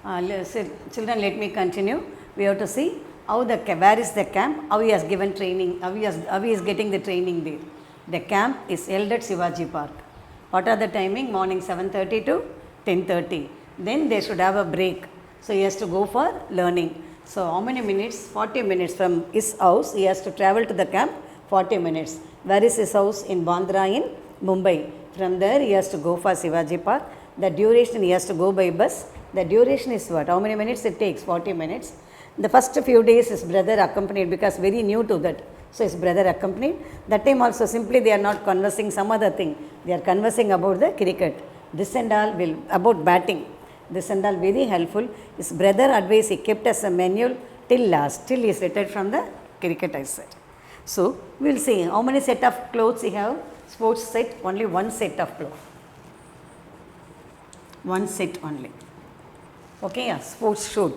Children, let me continue. We have to see how where is the camp, how he has given training, how he is getting the training there. The camp is held at Shivaji Park. What are the timing? Morning 7:30 to 10:30. Then they should have a break. So he has to go for learning. So how many minutes? 40 minutes from his house. He has to travel to the camp 40 minutes. Where is his house? In Bandra in Mumbai. From there he has to go for Shivaji Park. The duration he has to go by bus. The duration is what? How many minutes it takes? 40 minutes. The first few days his brother accompanied because very new to that. So his brother accompanied. That time also simply they are not conversing some other thing. They are conversing about the cricket. This and all will about batting. This and all very helpful. His brother advice he kept as a manual till last, till he is retired from the cricket, I said. So we will see how many set of clothes he have. Sports set, only one set of clothes. One set only. Okay, yeah, sports shoot.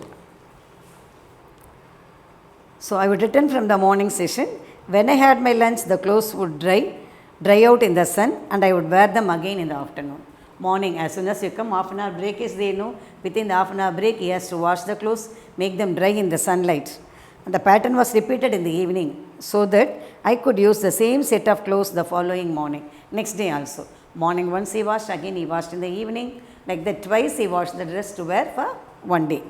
So I would return from the morning session. When I had my lunch, the clothes would dry out in the sun, and I would wear them again in the afternoon. Morning, as soon as you come, half an hour break is there, no? Within the half an hour break, he has to wash the clothes, make them dry in the sunlight. And the pattern was repeated in the evening, so that I could use the same set of clothes the following morning. Next day also. Morning once he washed, again he washed in the evening. Like that twice he washed the dress to wear for one day.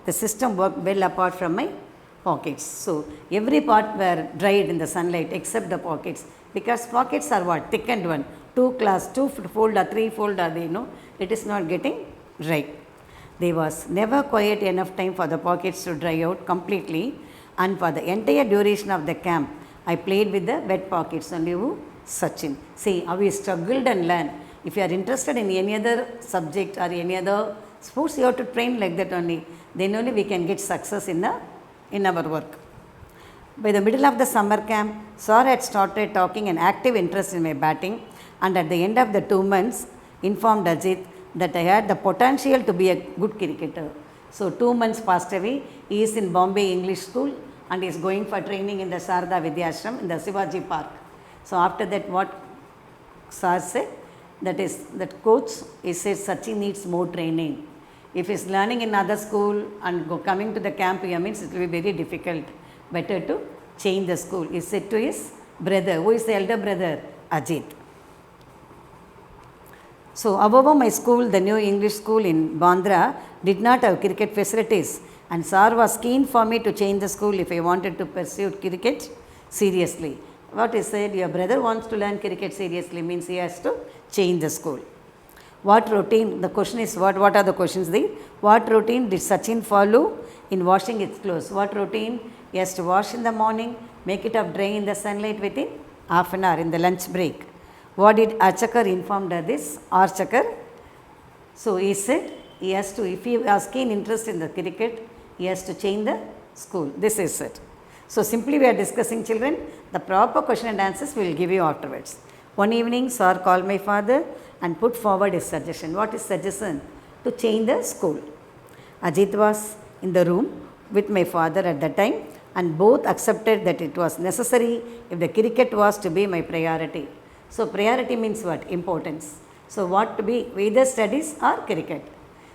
The system worked well apart from my pockets. So every part were dried in the sunlight except the pockets, because pockets are what? Thickened one. Two fold or three fold are they, no? It is not getting dry. There was never quite enough time for the pockets to dry out completely, and for the entire duration of the camp, I played with the wet pockets only. Who? Sachin. See how he struggled and learned. If you are interested in any other subject or any other sports, you have to train like that only. Then only we can get success in our work. By the middle of the summer camp, Sir had started talking an active interest in my batting, and at the end of the 2 months, informed Ajit that I had the potential to be a good cricketer. So 2 months passed away. He is in Bombay English School and is going for training in the Sarada Vidyashram in the Shivaji Park. So after that, what Sir said, that coach, he said Sachin needs more training. If he is learning in other school and coming to the camp here means it will be very difficult. Better to change the school. He said to his brother, who is the elder brother? Ajit. So however, my school, the new English school in Bandra, did not have cricket facilities, and Sir was keen for me to change the school if I wanted to pursue cricket seriously. What he said, your brother wants to learn cricket seriously means he has to change the school. What routine? The question is what are the questions there? What routine did Sachin follow in washing his clothes? What routine? He has to wash in the morning, make it up dry in the sunlight within half an hour in the lunch break. What did Archakar inform this? Archakar. So he said he has to, if he has keen interest in the cricket, he has to change the school. This is it. So simply we are discussing, children. The proper question and answers we will give you afterwards. One evening, Sir called my father and put forward his suggestion. What is suggestion? To change the school. Ajit was in the room with my father at that time, and both accepted that it was necessary if the cricket was to be my priority. So priority means what? Importance. So what to be? Either studies or cricket.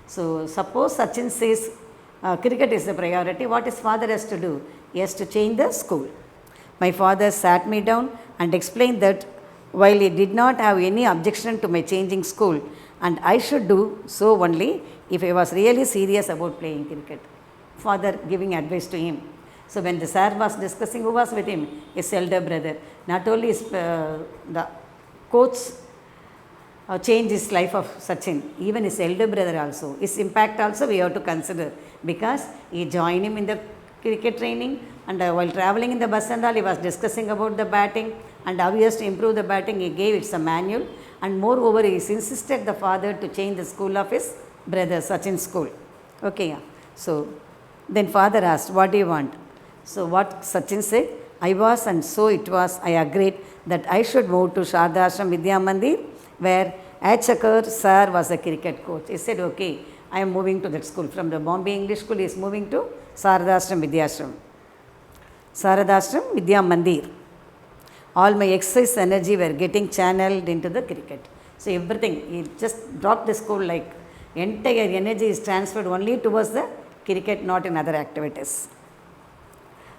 So suppose Sachin says cricket is the priority, what his father has to do? He has to change the school. My father sat me down and explained that while he did not have any objection to my changing school, and I should do so only if I was really serious about playing cricket. Father giving advice to him. So when the sir was discussing, who was with him? His elder brother. Not only his, the coach changed his life of Sachin, even his elder brother also. His impact also we have to consider, because he joined him in the cricket training, and while travelling in the bus and all, he was discussing about the batting and how he has to improve the batting. He gave it a manual, and moreover he insisted the father to change the school of his brother, Sachin's school. Okay, yeah. So then father asked, what do you want? So what Sachin said, I was, and so it was, I agreed that I should move to Shardashram Vidya Mandir, where Achakar sir was a cricket coach. He said, okay, I am moving to that school. From the Bombay English school, he is moving to Saradashram Vidyashram. Saradashram Vidya Mandir. All my excess energy were getting channeled into the cricket. So everything, he just dropped the school like Entire energy is transferred only towards the cricket, not in other activities.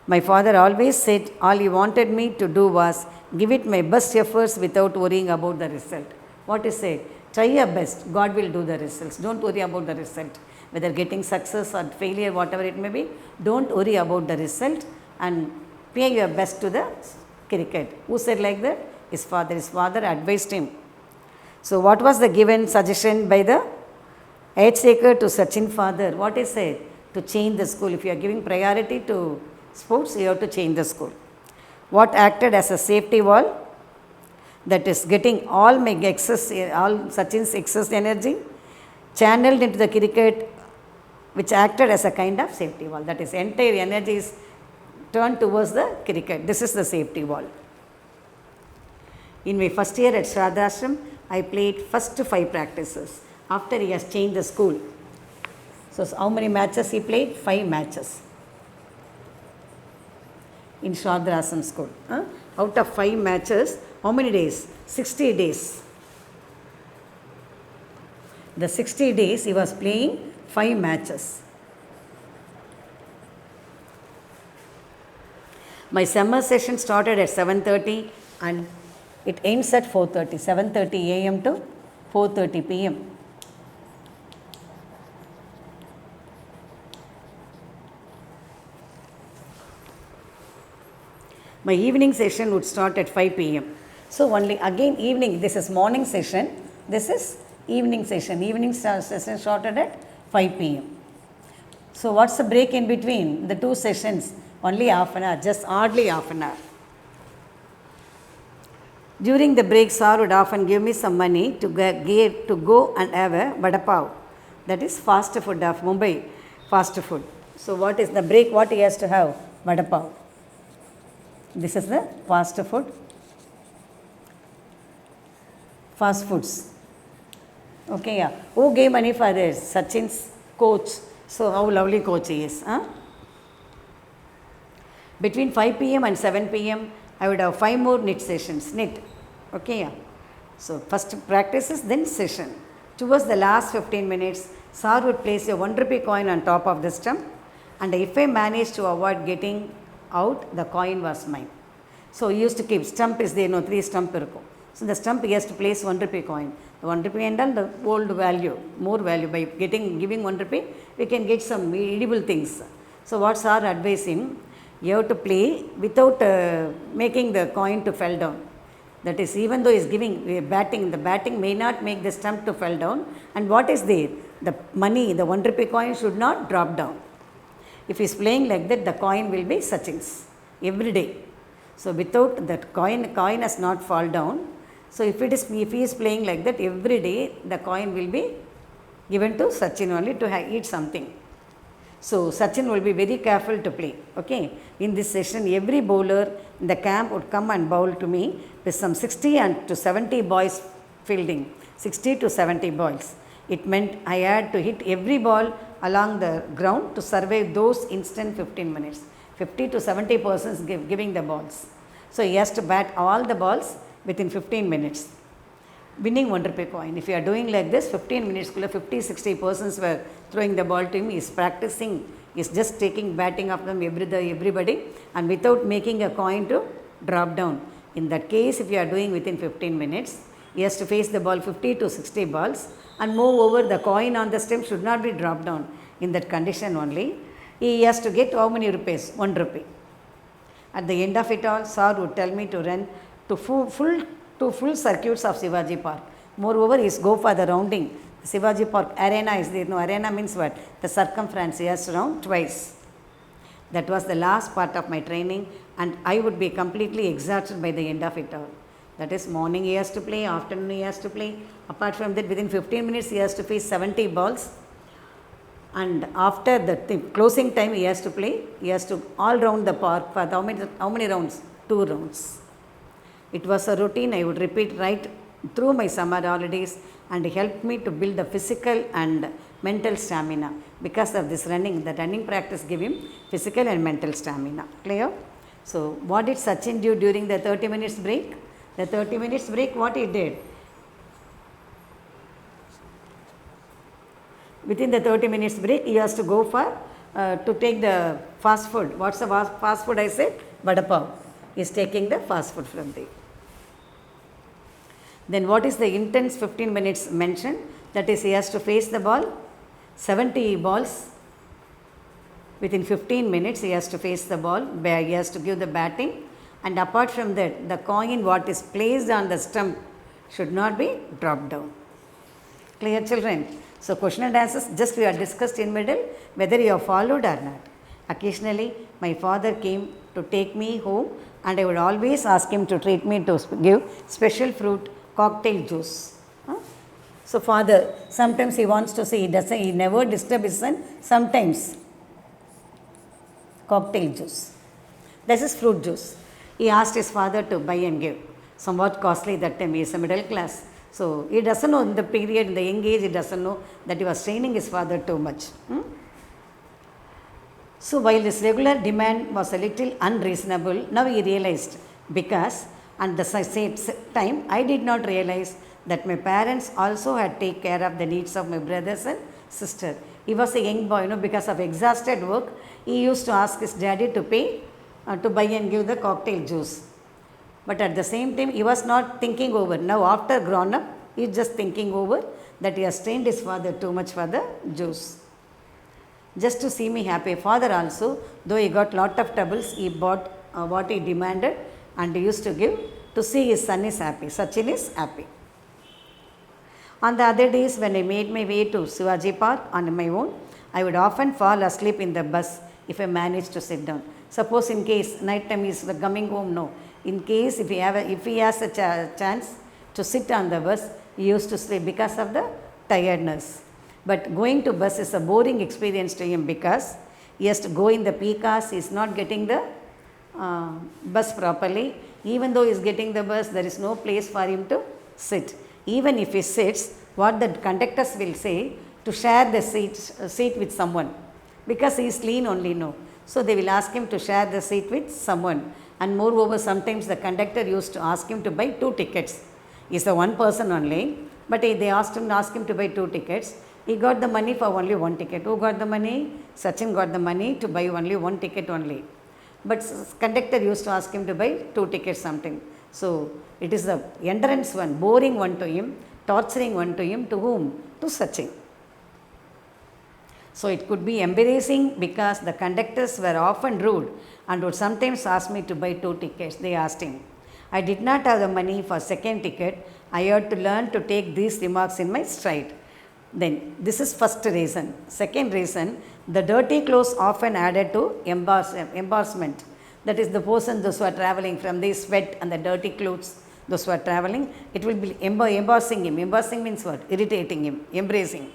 My father always said all he wanted me to do was give it my best efforts without worrying about the result. What he said? Try your best, God will do the results. Don't worry about the result. Whether getting success or failure, whatever it may be, don't worry about the result and pay your best to the cricket. Who said like that? His father. His father advised him. So what was the given suggestion by the H-taker to Sachin father? What he said? To change the school. If you are giving priority to sports, you have to change the school. What acted as a safety wall? That is getting all Sachin's excess energy channeled into the cricket, which acted as a kind of safety wall. That is, entire energy is turned towards the cricket. This is the safety wall. In my first year at Shradashram, I played first 5 practices. After he has changed the school. So how many matches he played? 5 matches. In Shradashram school. Out of 5 matches, how many days? 60 days. The 60 days he was playing 5 matches. My summer session started at 7:30 and it ends at 4:30. 7:30 a.m. to 4:30 p.m. My evening session would start at 5 p.m. So only again evening, this is morning session, this is evening session. Evening session started at 5 p.m. So what's the break in between the 2 sessions? Only half an hour, just hardly half an hour. During the break, sir would often give me some money to go and have a vada pav. That is fast food of Mumbai, fast food. So what is the break, what he has to have? Vada pav. This is the fast food. Fast foods. Okay, yeah. Who gave money for this? Sachin's coach. So how lovely coach he is. Between 5 p.m. and 7 p.m. I would have 5 more knit sessions. Knit. Okay, yeah. So first practices, then session. Towards the last 15 minutes, sir would place a 1 rupee coin on top of the stump, and if I managed to avoid getting out, the coin was mine. So he used to keep, stump is there, 3 stump irukku. So the stump he has to place 1 rupee coin. The 1 rupee and all the old value, more value. By giving 1 rupee, we can get some edible things. So what sir advised him, you have to play without making the coin to fall down. That is, even though he is giving batting, the batting may not make the stump to fall down. And what is there? The money, the 1 rupee coin should not drop down. If he is playing like that, the coin will be Sachin's every day. So without that coin has not fall down. So if he is playing like that, every day the coin will be given to Sachin only to eat something. So Sachin will be very careful to play. Okay. In this session, every bowler in the camp would come and bowl to me with some 60 and to 70 boys fielding. 60 to 70 balls. It meant I had to hit every ball along the ground to survive those instant 15 minutes. 50 to 70 persons giving the balls. So he has to bat all the balls within 15 minutes. Winning 1 rupee coin. If you are doing like this, 15 minutes, 50-60 persons were throwing the ball to him. He is practicing. He is just taking batting of them everybody and without making a coin to drop down. In that case, if you are doing within 15 minutes, he has to face the ball 50 to 60 balls, and moreover the coin on the stem should not be dropped down. In that condition only, he has to get how many rupees? 1 rupee. At the end of it all, sir would tell me to run to full circuits of Shivaji Park. Moreover, he is go for the rounding. Shivaji Park arena is there. No, arena means what? The circumference. He has to round twice. That was the last part of my training, and I would be completely exhausted by the end of it all. That is, morning he has to play, afternoon he has to play. Apart from that, within 15 minutes he has to face 70 balls. And after the closing time he has to play. He has to all round the park for how many rounds? 2 rounds. It was a routine I would repeat right through my summer holidays, and helped me to build the physical and mental stamina. Because of this running, the running practice gave him physical and mental stamina. Clear? So what did Sachin do during the 30 minutes break? The 30 minutes break, what he did? Within the 30 minutes break, he has to go for to take the fast food. What's the fast food I said? Vada pav. He is taking the fast food from there. Then what is the intense 15 minutes mentioned? That is, he has to face the ball, 70 balls. Within 15 minutes, he has to face the ball, he has to give the batting, and apart from that, the coin what is placed on the stump should not be dropped down. Clear, children? So, question and answers just we are discussed in middle, whether you have followed or not. Occasionally, my father came to take me home, and I would always ask him to treat me to give special fruit cocktail juice. So, father, sometimes he wants to say, he never disturb his son, sometimes cocktail juice. This is fruit juice. He asked his father to buy and give. Somewhat costly that time, he is a middle class. So, he doesn't know in the period, in the young age, he doesn't know that he was training his father too much. So, while this regular demand was a little unreasonable, now he realized, because at the same time, I did not realize that my parents also had take care of the needs of my brothers and sister. He was a young boy, because of exhausted work, he used to ask his daddy to pay, to buy and give the cocktail juice. But at the same time, he was not thinking over. Now, after grown up, he is just thinking over that he has trained his father too much for the juice. Just to see me happy. Father also, though he got lot of troubles, he bought what he demanded and he used to give to see his son is happy. Sachin is happy. On the other days, when I made my way to Shivaji Park on my own, I would often fall asleep in the bus if I managed to sit down. Suppose in case night time is coming home, no. In case if he has a chance to sit on the bus, he used to sleep because of the tiredness. But going to bus is a boring experience to him because he has to go in the peak hours, he is not getting the bus properly. Even though he is getting the bus, there is no place for him to sit. Even if he sits, what the conductors will say, to share the seat with someone, because he is lean only, no. So, they will ask him to share the seat with someone, and moreover, sometimes the conductor used to ask him to buy 2 tickets. He is the one person only, but they asked him to buy 2 tickets. He got the money for only 1 ticket. Who got the money? Sachin got the money to buy only 1 ticket only. But conductor used to ask him to buy 2 tickets something. So, it is the endurance one, boring one to him, torturing one to him, to whom? To Sachin. So, it could be embarrassing because the conductors were often rude and would sometimes ask me to buy 2 tickets. They asked him. I did not have the money for second ticket. I had to learn to take these remarks in my stride. Then, this is first reason. Second reason, the dirty clothes often added to embarrassment. That is the person, those who are travelling from the sweat and the dirty clothes, those who are travelling, it will be embarrassing him. Embarrassing means what? Irritating him, embracing.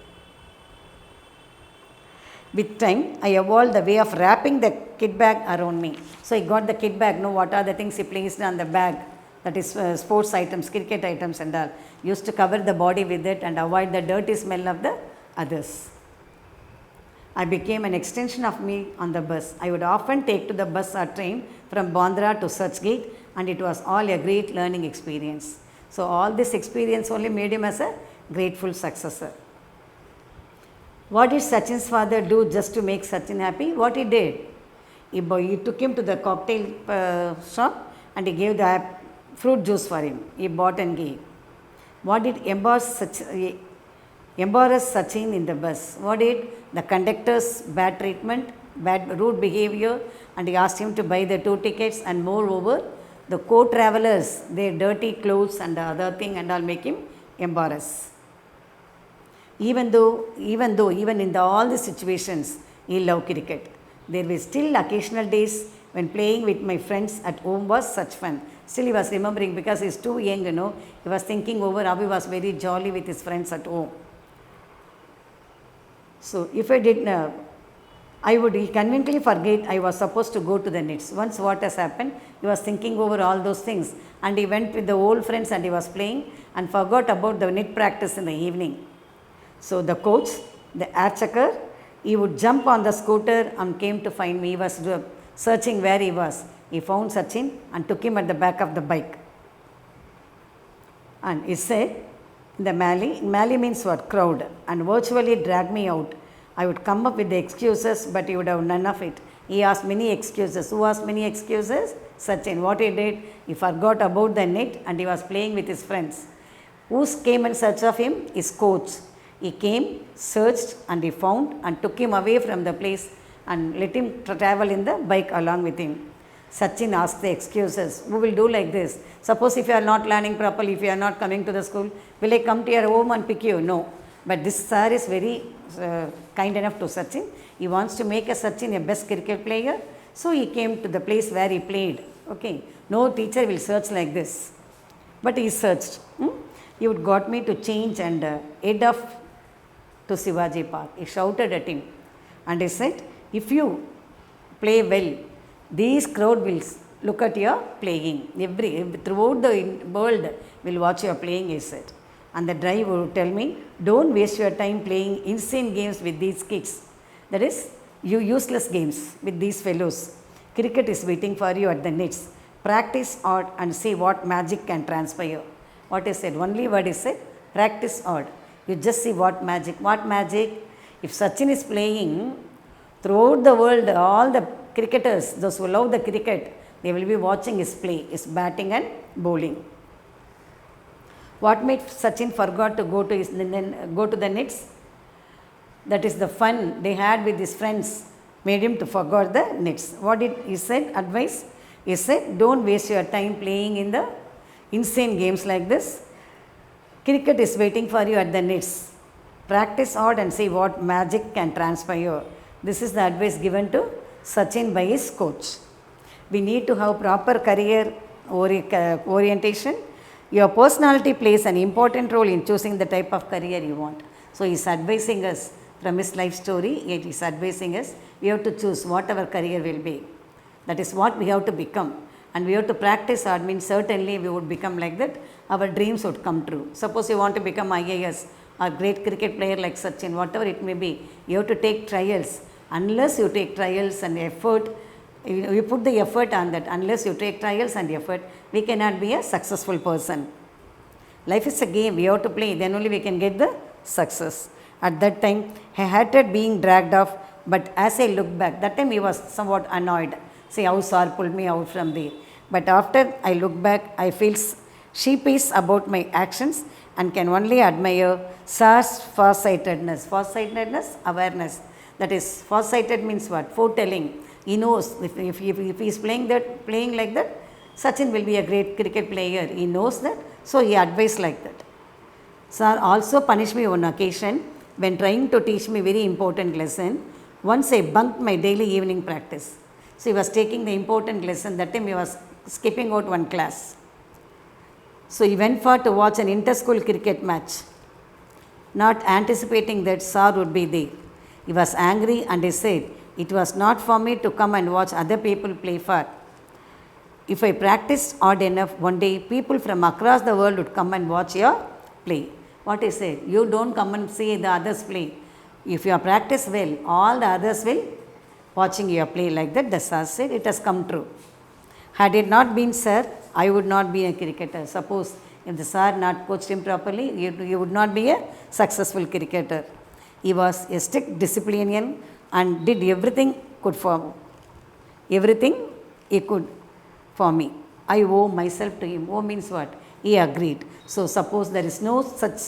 With time, I evolved the way of wrapping the kit bag around me. So, I got the kit bag, what are the things he placed on the bag, that is sports items, cricket items and all. Used to cover the body with it and avoid the dirty smell of the others. I became an extension of me on the bus. I would often take to the bus or train from Bandra to Churchgate, and it was all a great learning experience. So, all this experience only made him as a grateful successor. What did Sachin's father do just to make Sachin happy? What he did? He took him to the cocktail shop and he gave the fruit juice for him. He bought and gave. What did embarrass Sachin in the bus? What did? The conductor's bad treatment, bad rude behavior, and he asked him to buy the 2 tickets, and moreover, the co-travelers, their dirty clothes and the other thing and all make him embarrassed. Even in all the situations, he loved cricket. There were still occasional days when playing with my friends at home was such fun. Still he was remembering because he is too young, he was thinking over how he was very jolly with his friends at home. So, if I did, he conveniently forget I was supposed to go to the nets. Once what has happened, he was thinking over all those things and he went with the old friends and he was playing and forgot about the net practice in the evening. So, the coach, the air checker, he would jump on the scooter and came to find me. He was searching where he was. He found Sachin and took him at the back of the bike. And he said, The Mali means what? Crowd. And virtually drag me out. I would come up with the excuses, but he would have none of it. He asked many excuses. Who asked many excuses? Sachin. What he did? He forgot about the net and he was playing with his friends. Who came in search of him? His coach. He came, searched, and he found and took him away from the place and let him travel in the bike along with him. Sachin asked the excuses. Who will do like this? Suppose if you are not learning properly, if you are not coming to the school, will I come to your home and pick you? No. But this sir is very kind enough to Sachin. He wants to make a Sachin a best cricket player. So he came to the place where he played. Okay. No teacher will search like this. But he searched. He would got me to change and head off to Shivaji Park. He shouted at him. And he said, if you play well, this crowd will look at your playing. Throughout the world will watch your playing, he said. And the driver would tell me, don't waste your time playing insane games with these kids. That is, you useless games with these fellows. Cricket is waiting for you at the nets. Practice hard and see what magic can transpire. What is said? Only word is said, practice hard. You just see what magic. What magic? If Sachin is playing, throughout the world, all the cricketers, those who love the cricket, they will be watching his play, his batting and bowling. What made Sachin forgot to go to the nets? That is the fun they had with his friends made him to forget the nets. What did he said? Advice? He said, don't waste your time playing in the insane games like this. Cricket is waiting for you at the nets. Practice hard and see what magic can transpire. This is the advice given to Sachin by his coach. We need to have proper career orientation. Your personality plays an important role in choosing the type of career you want. So he is advising us from his life story. He is advising us we have to choose what our career will be. That is what we have to become. And we have to practice hard, means certainly we would become like that. Our dreams would come true. Suppose you want to become IAS or great cricket player like Sachin, whatever it may be, you have to take trials. Unless you take trials and effort, you put the effort on that. Unless you take trials and effort, we cannot be a successful person. Life is a game. We have to play. Then only we can get the success. At that time, he hated being dragged off. But as I look back, that time he was somewhat annoyed. See how Sir pulled me out from there. But after I look back, I feel sheepish about my actions and can only admire Sir's farsightedness. Farsightedness, awareness. That is, farsighted means what? Foretelling. He knows if he is playing like that, Sachin will be a great cricket player. He knows that, so he advised like that. Sir also punished me on occasion when trying to teach me very important lesson. Once I bunked my daily evening practice. So he was taking the important lesson. That time he was skipping out one class. So he went for to watch an inter-school cricket match, not anticipating that Sir would be there. He was angry and he said, it was not for me to come and watch other people play for. If I practiced hard enough, one day people from across the world would come and watch your play. What he said, you don't come and see the others play. If you practice well, all the others will watching your play like that. The Sir said, it has come true. Had it not been Sir, I would not be a cricketer. Suppose if the Sir not coached him properly, you would not be a successful cricketer. He was a strict disciplinarian and did everything he could for me. I owe myself to him. Owe means what? He agreed. So suppose there is no such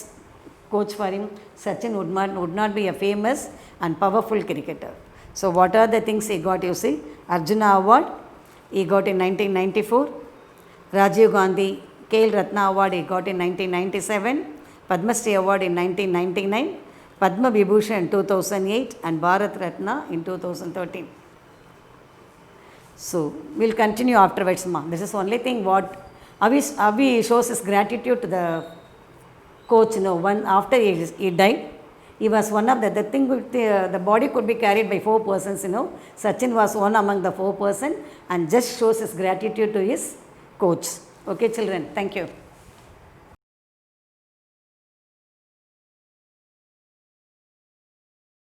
coach for him, Sachin would not be a famous and powerful cricketer. So what are the things he got? You see, Arjuna Award he got in 1994, Rajiv Gandhi Khel Ratna Award he got in 1997, Padma Shri Award in 1999, Padma Vibhushan in 2008 and Bharat Ratna in 2013. So we'll continue afterwards, ma. This is only thing what Avi shows his gratitude to the coach. One after he died, he was one of the thing with the body could be carried by 4 persons. Sachin was one among the 4 persons and just shows his gratitude to his coach. Okay, children. Thank you.